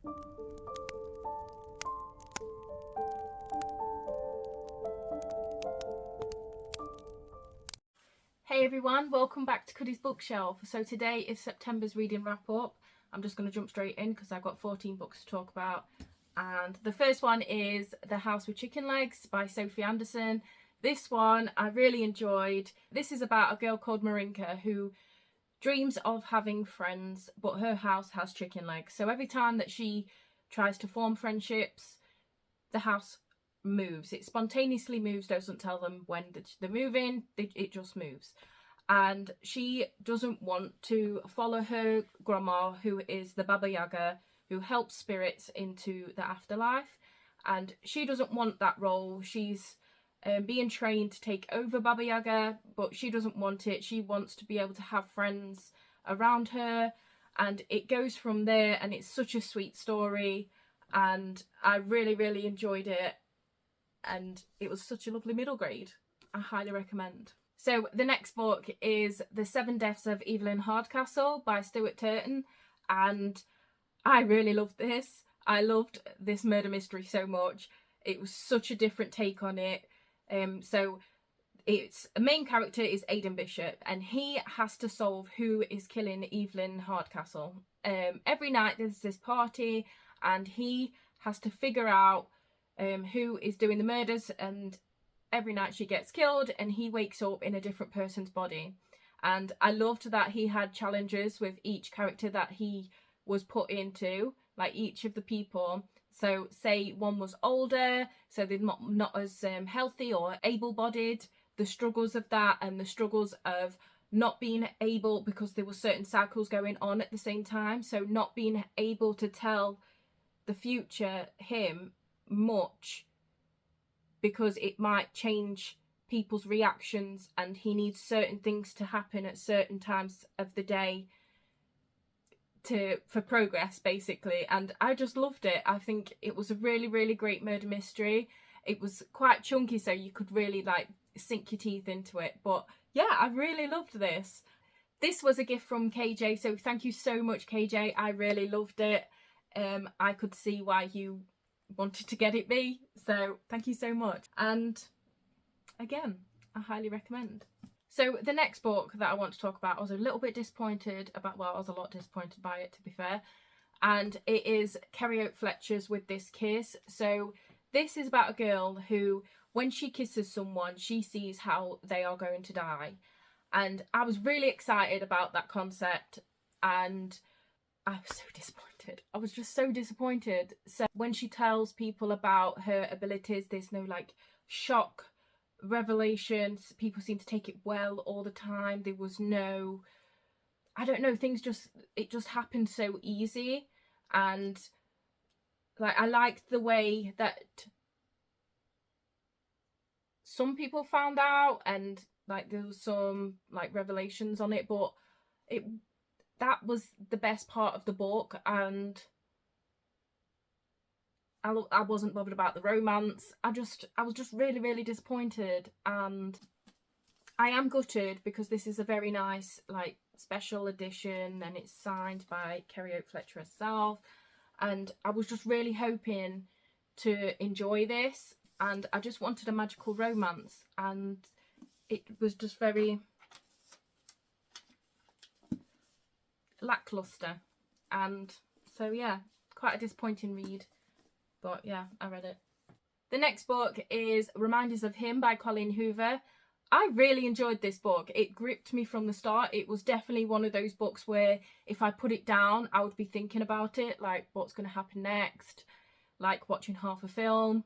Hey everyone, welcome back to Cuddy's bookshelf. So today is September's reading wrap up. I'm just going to jump straight in because I've got 14 books to talk about. And the first one is The House with Chicken Legs by Sophie Anderson. This one I really enjoyed. This is about a girl called Marinka who dreams of having friends, but her house has chicken legs. So every time that she tries to form friendships, the house moves. It spontaneously moves, doesn't tell them when they're moving, it just moves. And she doesn't want to follow her grandma, who is the Baba Yaga, who helps spirits into the afterlife. And she doesn't want that role. She's being trained to take over Baba Yaga, but she doesn't want it. She wants to be able to have friends around her. And it goes from there, and it's such a sweet story. And I really, really enjoyed it. And it was such a lovely middle grade. I highly recommend. So the next book is The 7 Deaths of Evelyn Hardcastle by Stuart Turton, and I really loved this. I loved this murder mystery so much. It was such a different take on it. So its main character is Aidan Bishop, and he has to solve who is killing Evelyn Hardcastle. Every night there's this party, and he has to figure out who is doing the murders, and every night she gets killed and he wakes up in a different person's body. And I loved that he had challenges with each character that he was put into, like each of the people. So say one was older, so they're not as healthy or able-bodied, the struggles of that, and the struggles of not being able, because there were certain cycles going on at the same time, so not being able to tell the future him much because it might change people's reactions, and he needs certain things to happen at certain times of the day for progress, basically. And I just loved it. I think it was a really, really great murder mystery. It was quite chunky, so you could really like sink your teeth into it. But yeah, I really loved this. This was a gift from KJ, so thank you so much, KJ. I really loved it. I could see why you wanted to get it me, so thank you so much. And again, I highly recommend. So the next book that I want to talk about, I was a little bit disappointed about, well, I was a lot disappointed by it, to be fair, and it is Kerry Oak Fletcher's With This Kiss. So this is about a girl who, when she kisses someone, she sees how they are going to die. And I was really excited about that concept, and I was so disappointed. I was just so disappointed. So when she tells people about her abilities, there's no like shock revelations. People seem to take it well all the time. There was no, I don't know, it just happened so easy. And like, I liked the way that some people found out, and like there was some like revelations on it, but that was the best part of the book. And I wasn't bothered about the romance. I was just really, really disappointed, and I am gutted because this is a very nice like special edition, and it's signed by Kerry Oak Fletcher herself, and I was just really hoping to enjoy this, and I just wanted a magical romance, and it was just very lackluster. And so yeah, quite a disappointing read, but yeah, I read it. The next book is Reminders of Him by Colleen Hoover. I really enjoyed this book. It gripped me from the start. It was definitely one of those books where if I put it down, I would be thinking about it, like what's going to happen next, like watching half a film,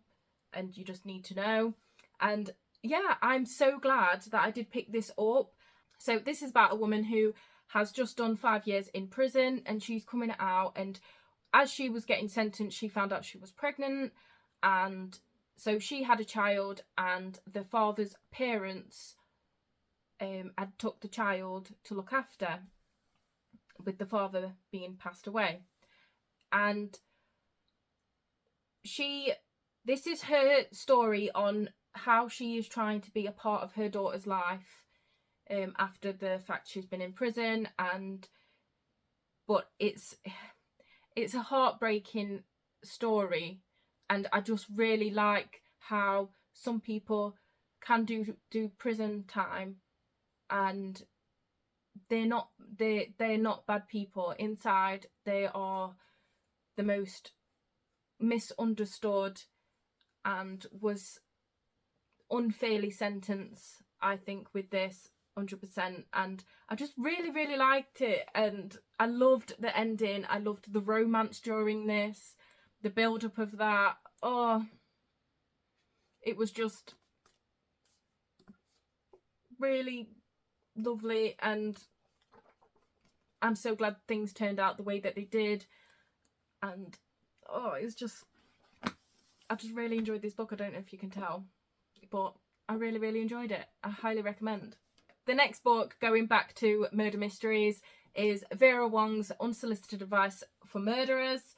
and you just need to know. And yeah, I'm so glad that I did pick this up. So this is about a woman who has just done 5 years in prison, and she's coming out, and as she was getting sentenced, she found out she was pregnant, and so she had a child, and the father's parents had took the child to look after, with the father being passed away. And this is her story on how she is trying to be a part of her daughter's life after the fact she's been in prison. But it's It's a heartbreaking story, and I just really like how some people can do prison time and they're not bad people. Inside they are the most misunderstood and was unfairly sentenced, I think, with this 100%. And I just really liked it, and I loved the ending. I loved the romance during this, the build up of that. Oh, it was just really lovely, and I'm so glad things turned out the way that they did. And oh, it was just, I just really enjoyed this book. I don't know if you can tell, but I really enjoyed it. I highly recommend. The next book, going back to murder mysteries, is Vera Wong's Unsolicited Advice for Murderers.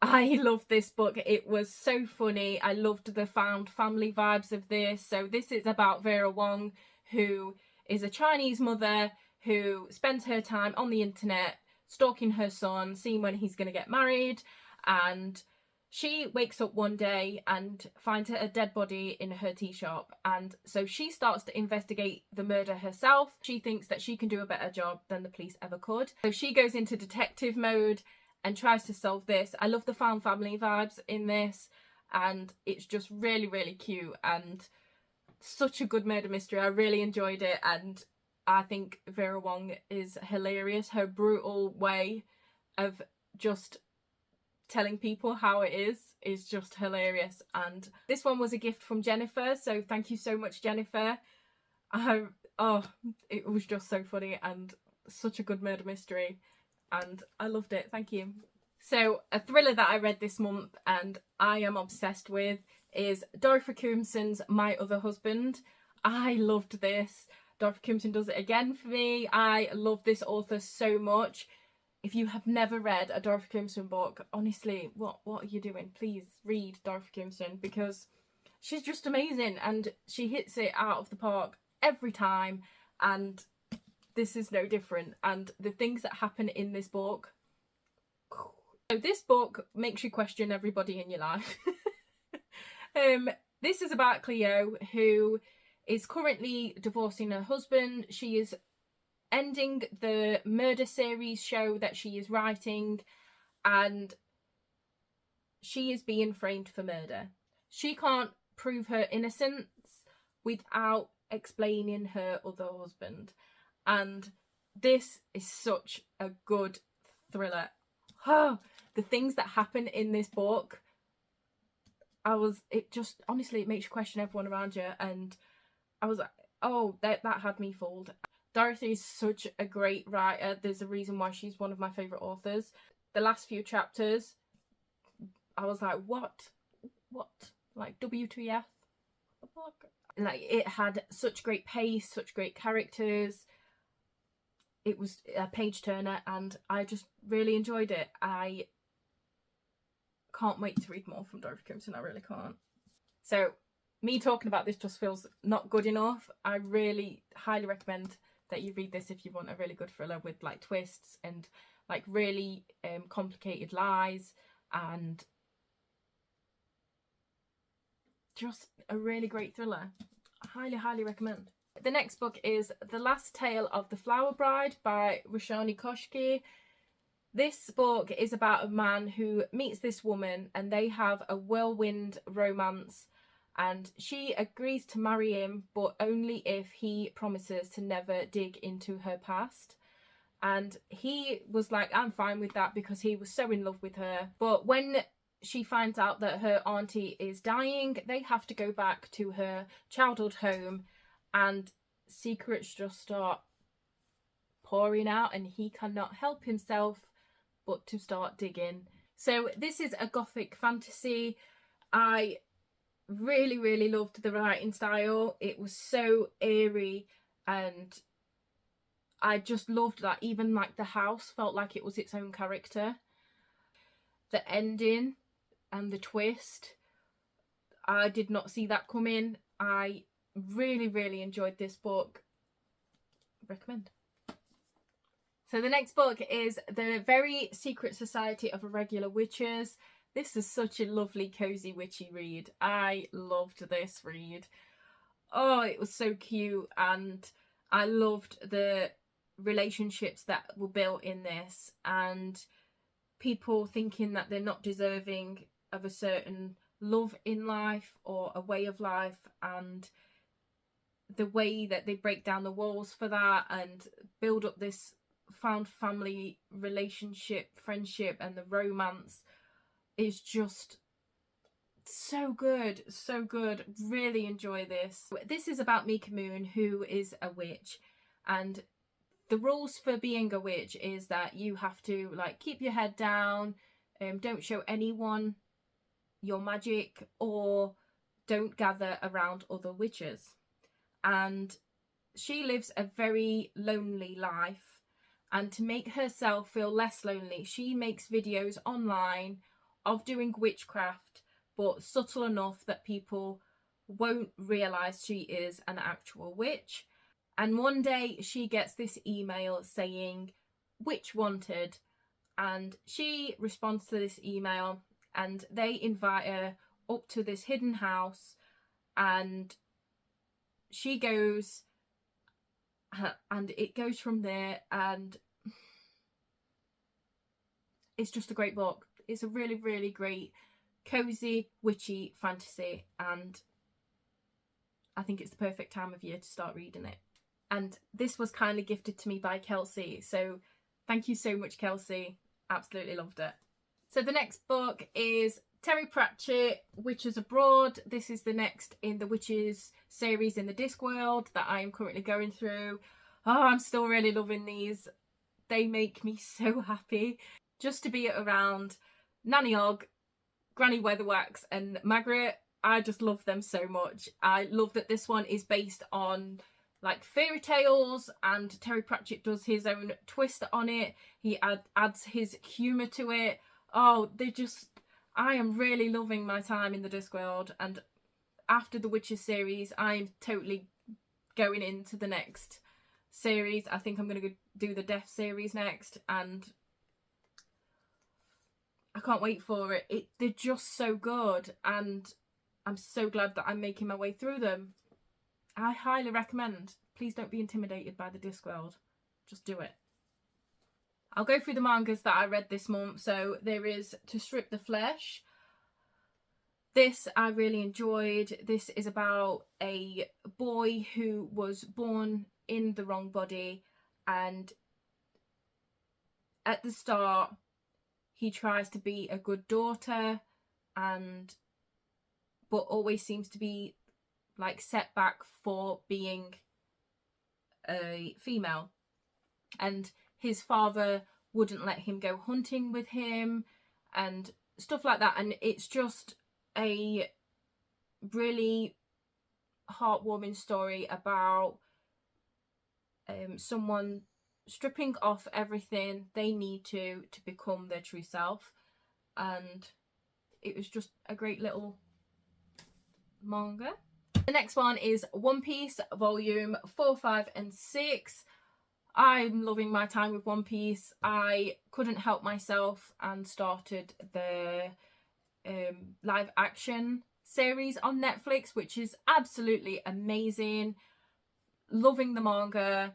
I loved this book. It was so funny. I loved the found family vibes of this. So this is about Vera Wong, who is a Chinese mother who spends her time on the internet stalking her son, seeing when he's going to get married. And she wakes up one day and finds a dead body in her tea shop. And so she starts to investigate the murder herself. She thinks that she can do a better job than the police ever could. So she goes into detective mode and tries to solve this. I love the found family vibes in this, and it's just really cute and such a good murder mystery. I really enjoyed it, and I think Vera Wong is hilarious. Her brutal way of just telling people how it is just hilarious. And this one was a gift from Jennifer, so thank you so much, Jennifer. It was just so funny and such a good murder mystery, and I loved it. Thank you. So a thriller that I read this month and I am obsessed with is Dorothy Koomson's My Other Husband. I loved this. Dorothy Koomson does it again for me. I love this author so much. If you have never read a Dorothy Koomson book, honestly, what are you doing? Please read Dorothy Koomson, because she's just amazing and she hits it out of the park every time, and this is no different. And the things that happen in this book, so this book makes you question everybody in your life. This is about Cleo, who is currently divorcing her husband. She is ending the murder series show that she is writing, and she is being framed for murder. She can't prove her innocence without explaining her other husband, and this is such a good thriller. Oh, the things that happen in this book, it just, honestly, it makes you question everyone around you, and I was like, oh, that had me fooled. Dorothy is such a great writer. There's a reason why she's one of my favourite authors. The last few chapters, I was like, what? Like, WTF? Like, it had such great pace, such great characters. It was a page turner, and I just really enjoyed it. I can't wait to read more from Dorothy Koomson. I really can't. So me talking about this just feels not good enough. I really highly recommend that you read this if you want a really good thriller with like twists and like really complicated lies, and just a really great thriller. I highly recommend. The next book is The Last Tale of the Flower Bride by Roshani Koshki. This book is about a man who meets this woman and they have a whirlwind romance, and she agrees to marry him, but only if he promises to never dig into her past. And he was like, I'm fine with that, because he was so in love with her. But when she finds out that her auntie is dying, they have to go back to her childhood home, and secrets just start pouring out, and he cannot help himself but to start digging. So this is a gothic fantasy. I really loved the writing style. It was so eerie, and I just loved that even like the house felt like it was its own character. The ending and the twist, I did not see that coming. I really enjoyed this book. Recommend. So the next book is The Very Secret Society of Irregular Witches. This is such a lovely, cozy, witchy read. I loved this read. Oh, it was so cute, and I loved the relationships that were built in this, and people thinking that they're not deserving of a certain love in life or a way of life, and the way that they break down the walls for that and build up this found family relationship, friendship, and the romance is just so good, so good. Really enjoy this. This is about Mika Moon, who is a witch, and the rules for being a witch is that you have to like keep your head down, don't show anyone your magic, or don't gather around other witches. And she lives a very lonely life, and to make herself feel less lonely, she makes videos online of doing witchcraft, but subtle enough that people won't realise she is an actual witch. And one day she gets this email saying witch wanted, and she responds to this email, and they invite her up to this hidden house, and she goes, and it goes from there, and it's just a great book. It's a really, really great, cozy, witchy fantasy, and I think it's the perfect time of year to start reading it. And this was kindly gifted to me by Kelsey, so thank you so much, Kelsey. Absolutely loved it. So the next book is Terry Pratchett, Witches Abroad. This is the next in the Witches series in the Discworld that I am currently going through. Oh, I'm still really loving these. They make me so happy. Just to be around Nanny Og, Granny Weatherwax and Margaret, I just love them so much. I love that this one is based on like fairy tales, and Terry Pratchett does his own twist on it. He adds his humour to it. Oh, I am really loving my time in the Discworld, and after the Witches series, I'm totally going into the next series. I think I'm going to go do the Death series next, and I can't wait for it. They're just so good, and I'm so glad that I'm making my way through them. I highly recommend. Please don't be intimidated by the Discworld. Just do it. I'll go through the mangas that I read this month. So there is To Strip the Flesh. This I really enjoyed. This is about a boy who was born in the wrong body, and at the start he tries to be a good daughter, but always seems to be like set back for being a female, and his father wouldn't let him go hunting with him and stuff like that. And it's just a really heartwarming story about someone stripping off everything they need to become their true self, and it was just a great little manga. The next one is One Piece volume 4, 5 and 6. I'm loving my time with One Piece. I couldn't help myself and started the live action series on Netflix, which is absolutely amazing. Loving the manga.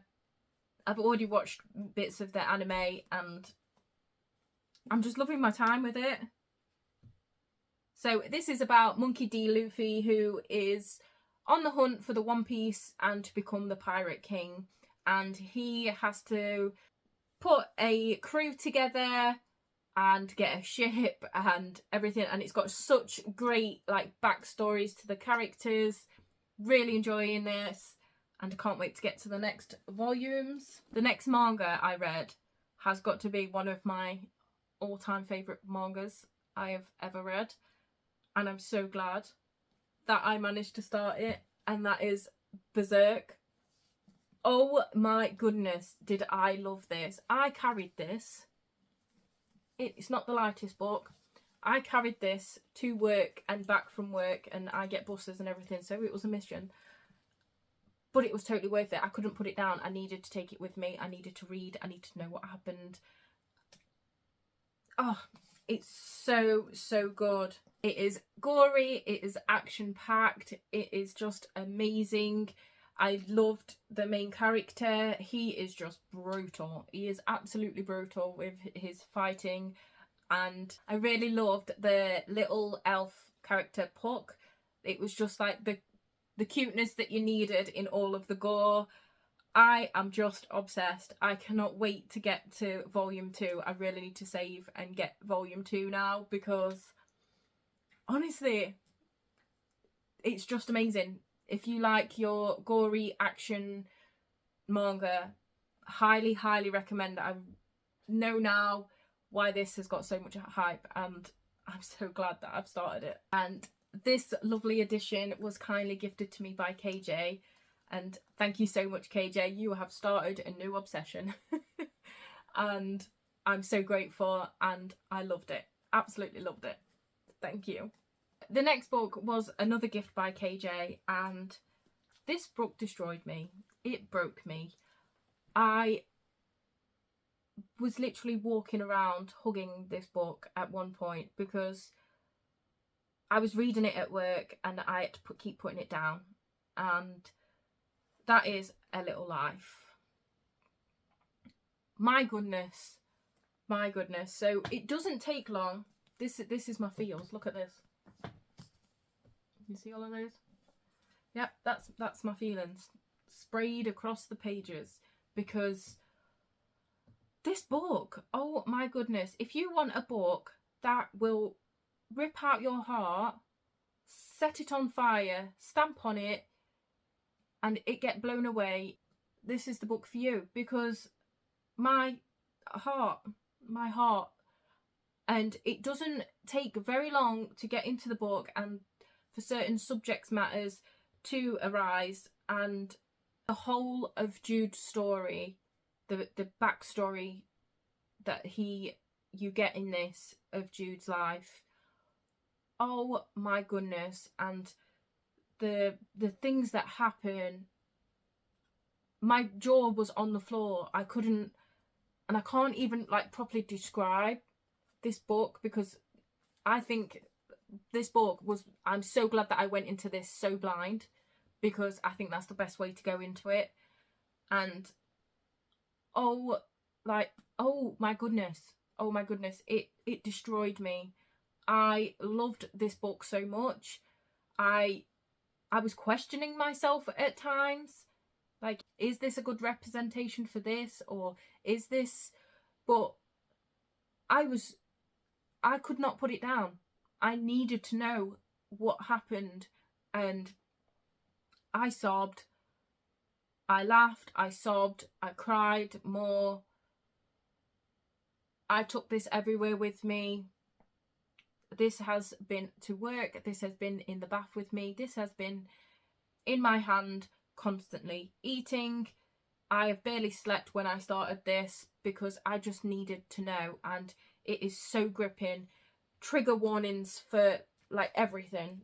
I've already watched bits of the anime, and I'm just loving my time with it. So this is about Monkey D. Luffy, who is on the hunt for the One Piece and to become the Pirate King. And he has to put a crew together and get a ship and everything. And it's got such great like backstories to the characters. Really enjoying this, and I can't wait to get to the next volumes. The next manga I read has got to be one of my all-time favourite mangas I have ever read. And I'm so glad that I managed to start it, and that is Berserk. Oh my goodness, did I love this. I carried this. It's not the lightest book. I carried this to work and back from work, and I get buses and everything, so it was a mission. but it was totally worth it. I couldn't put it down. I needed to take it with me. I needed to read. I needed to know what happened. Oh, it's so, so good. It is gory. It is action-packed. It is just amazing. I loved the main character. He is just brutal. He is absolutely brutal with his fighting. And I really loved the little elf character, Puck. It was just like the cuteness that you needed in all of the gore. I am just obsessed. I cannot wait to get to volume 2. I really need to save and get volume 2 now, because honestly, it's just amazing. If you like your gory action manga, highly, highly recommend it. I know now why this has got so much hype, and I'm so glad that I've started it. And this lovely edition was kindly gifted to me by KJ. And thank you so much, KJ. You have started a new obsession. And I'm so grateful, and I loved it. Absolutely loved it. Thank you. The next book was another gift by KJ, and this book destroyed me. It broke me. I was literally walking around hugging this book at one point, because I was reading it at work and I had to keep putting it down. And that is A Little Life. My goodness. My goodness. So it doesn't take long. This is my feels. Look at this. You see all of those? Yep, that's my feelings sprayed across the pages, because this book, oh my goodness, if you want a book that will rip out your heart, set it on fire, stamp on it, and it get blown away, this is the book for you. Because my heart, and it doesn't take very long to get into the book and for certain subject matters to arise, and the whole of Jude's story, the backstory that you get in this of Jude's life, oh my goodness, and the things that happen, my jaw was on the floor. I couldn't, and I can't even like properly describe this book, because I think this book was, I'm so glad that I went into this so blind, because I think that's the best way to go into it. And oh my goodness, it destroyed me. I loved this book so much. I was questioning myself at times, like, is this a good representation for this, or is this, but I could not put it down. I needed to know what happened, and I sobbed, I laughed, I sobbed, I cried more. I took this everywhere with me. This has been to work, this has been in the bath with me, this has been in my hand constantly. Eating, I have barely slept when I started this, because I just needed to know, and it is so gripping. Trigger warnings for like everything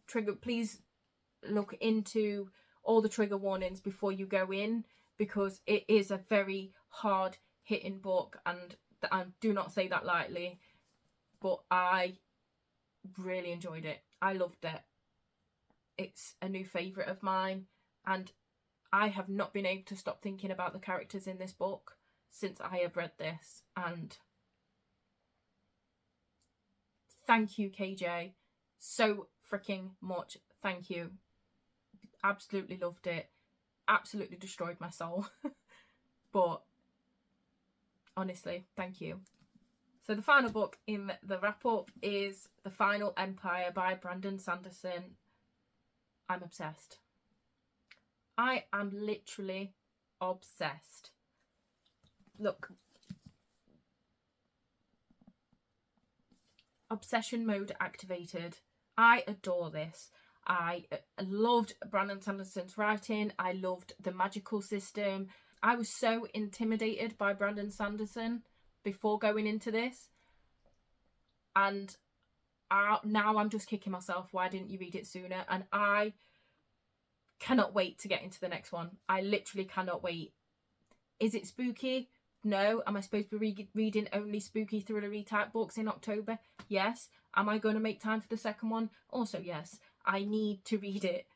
trigger. Please look into all the trigger warnings before you go in, because it is a very hard hitting book, and I do not say that lightly, but I really enjoyed it. I loved it. It's a new favourite of mine, and I have not been able to stop thinking about the characters in this book since I have read this. And thank you, KJ, so freaking much. Thank you. Absolutely loved it. Absolutely destroyed my soul. But honestly, thank you. So the final book in the wrap-up is The Final Empire by Brandon Sanderson. I'm obsessed. I am literally obsessed. Look. Obsession mode activated. I adore this. I loved Brandon Sanderson's writing. I loved the magical system. I was so intimidated by Brandon Sanderson before going into this, and now I'm just kicking myself. Why didn't you read it sooner? And I Cannot wait to get into the next one. I literally cannot wait. Is it spooky? No. Am I supposed to be reading only spooky thriller type books in October? Yes. Am I going to make time for the second one? Also yes. I need to read it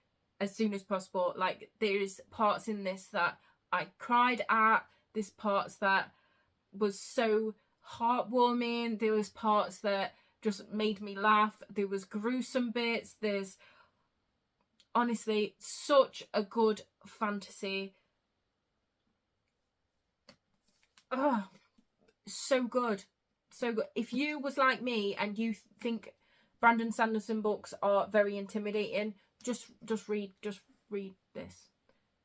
as soon as possible. Like, there's parts in this that I cried at. There's parts that was so heartwarming. There was parts that just made me laugh. There was gruesome bits. There's honestly such a good fantasy. Oh, so good. So good. If you was like me and you think Brandon Sanderson books are very intimidating, just read this.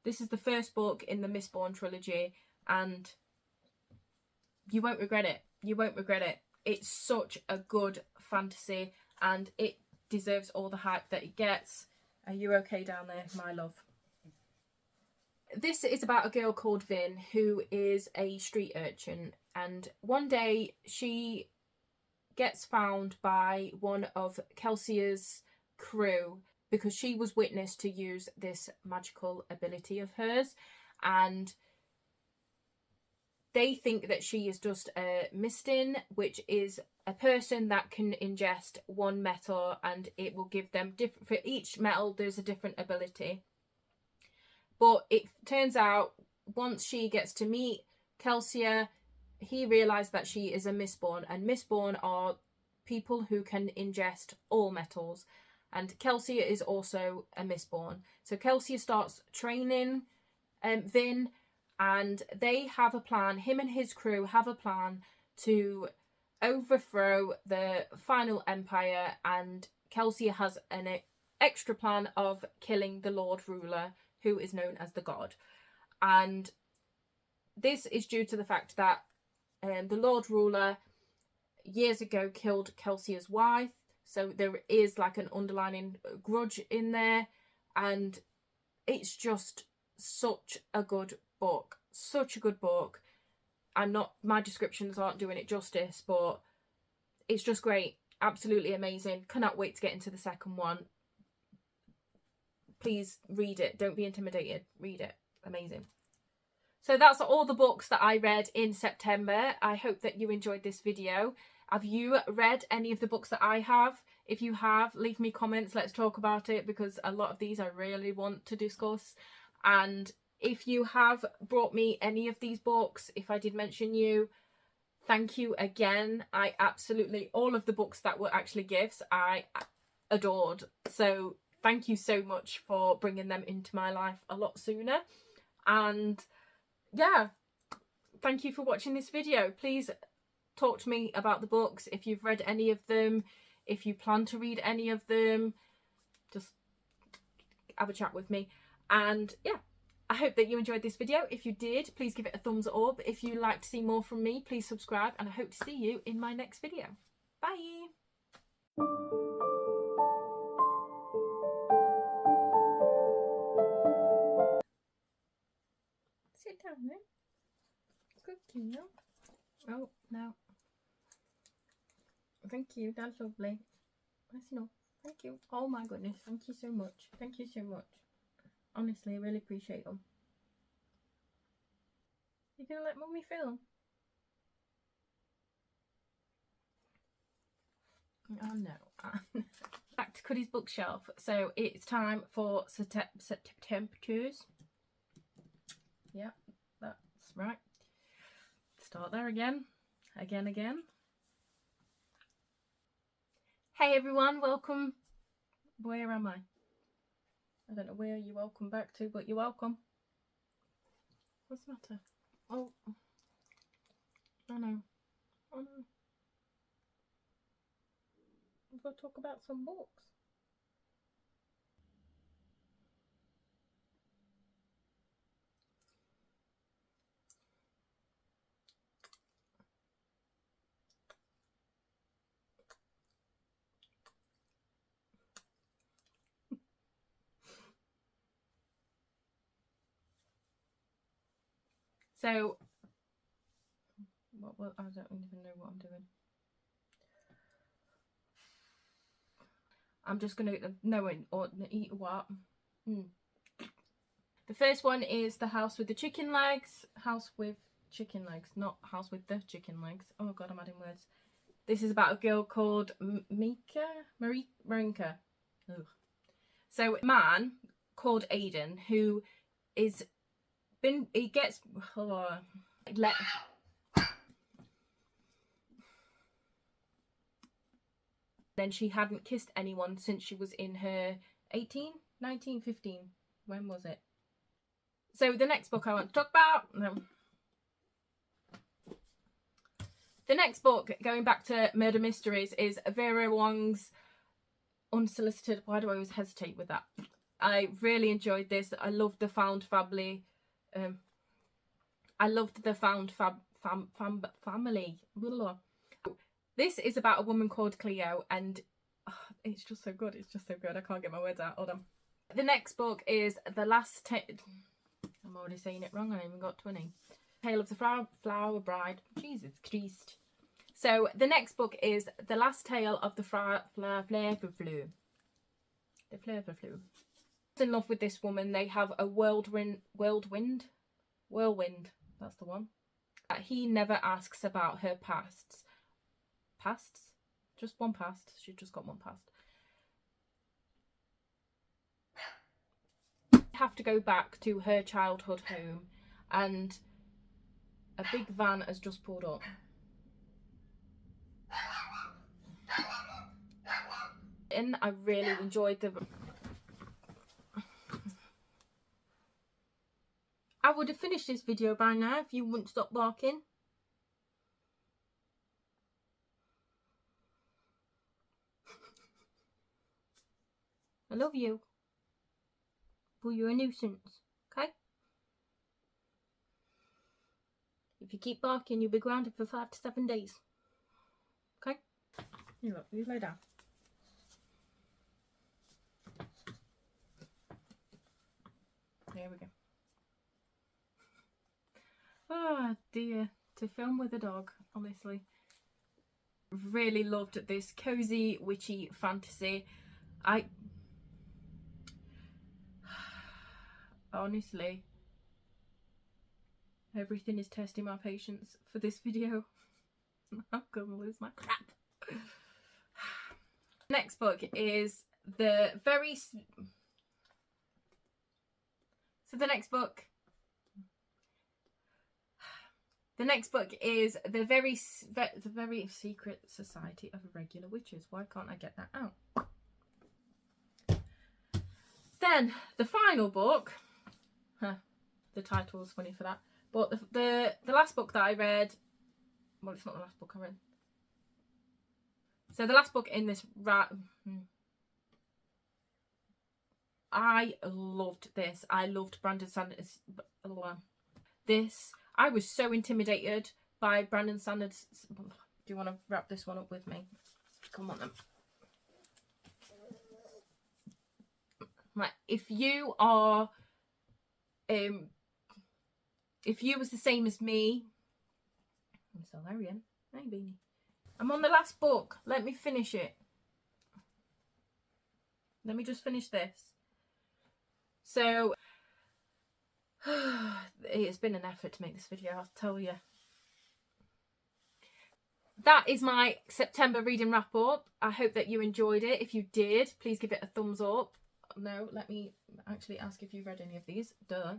This is the first book in the Mistborn trilogy, and you won't regret it. You won't regret it. It's such a good fantasy, and it deserves all the hype that it gets. Are you okay down there, my love? This is about a girl called Vin, who is a street urchin, and one day she gets found by one of Kelsia's crew because she was witness to use this magical ability of hers, and they think that she is just a Mistin, which is a person that can ingest one metal, and it will give them different. For each metal, there's a different ability. But it turns out once she gets to meet Kelsia, he realised that she is a Mistborn, and Mistborn are people who can ingest all metals. And Kelsia is also a Mistborn. So Kelsia starts training Vin, and they have a plan. Him and his crew have a plan to overthrow the final empire, and Kelsia has an extra plan of killing the Lord Ruler, who is known as the God. And this is due to the fact that the Lord Ruler years ago killed Kelsia's wife, so there is like an underlying grudge in there, and it's just such a good book. Such a good book. My descriptions aren't doing it justice, but it's just great. Absolutely amazing. Cannot wait to get into the second one. Please read it. Don't be intimidated. Read it. Amazing. So that's all the books that I read in September. I hope that you enjoyed this video. Have you read any of the books that I have? If you have, leave me comments. Let's talk about it, because a lot of these I really want to discuss. And if you have brought me any of these books, if I did mention you, thank you again. I absolutely, all of the books that were actually gifts, I adored. So thank you so much for bringing them into my life a lot sooner. And yeah, thank you for watching this video. Please talk to me about the books, if you've read any of them, if you plan to read any of them, just have a chat with me. And yeah, I hope that you enjoyed this video. If you did, please give it a thumbs up. If you'd like to see more from me, please subscribe, and I hope to see you in my next video. Bye. Sit down then. Good girl. Oh, no. Thank you. That's lovely. That's enough. Thank you. Oh my goodness. Thank you so much. Thank you so much. Honestly, I really appreciate them. You gonna let Mummy film? Oh no. Back to Cuddy's bookshelf. So it's time for September's. Yeah, that's right. Start there again. Again. Hey everyone, welcome. Where am I? I don't know where you're welcome back to, but you're welcome. What's the matter? Oh no. We've got to talk about some books. So, I don't even know what I'm doing. I'm just gonna eat what? The first one is The House with the Chicken Legs. House with Chicken Legs, not House with the Chicken Legs. Oh god, I'm adding words. This is about a girl called Marinka. Ugh. So a man called Aiden who gets then she hadn't kissed anyone since she was in her 18, 19, 15. When was it? So the next book I want to talk about, the next book, going back to murder mysteries, is Vera Wong's Unsolicited. Why do I always hesitate with that? I really enjoyed this. I loved the found family. I loved the found family. This is about a woman called Cleo, and it's just so good. It's just so good. I can't get my words out. Hold on. The next book is The Last I'm already saying it wrong. I haven't even got to a name. Tale of the Flower Bride. Jesus Christ. So the next book is The Last Tale of the Flaverflew. The Flaverflew. In love with this woman. They have a whirlwind. That's the one. He never asks about her pasts. Just one past. She's just got one past. Have to go back to her childhood home, and a big van has just pulled up. And I really enjoyed I would have finished this video by now if you wouldn't stop barking. I love you. But you're a nuisance, okay? If you keep barking, you'll be grounded for 5 to 7 days. Okay? You look, you lay down. There we go. Oh dear, to film with a dog, honestly. Really loved this cozy, witchy fantasy. Honestly, everything is testing my patience for this video. I'm gonna lose my crap. Next book is the next book is the very Secret Society of Irregular Witches. Why can't I get that out? Then the final book. The title was funny for that. But the last book that I read, well, it's not the last book I read. So the last book in this, I loved this. I loved Brandon Sanderson. I was so intimidated by Brandon Sanderson. Do you want to wrap this one up with me? Come on then. Like, if you are, if you was the same as me, I'm Solarian, maybe. I'm on the last book. Let me finish it. Let me just finish this. So, it's been an effort to make this video, I'll tell you. That is my September reading wrap up. I hope that you enjoyed it. If you did, please give it a thumbs up. No, let me actually ask if you've read any of these. Duh.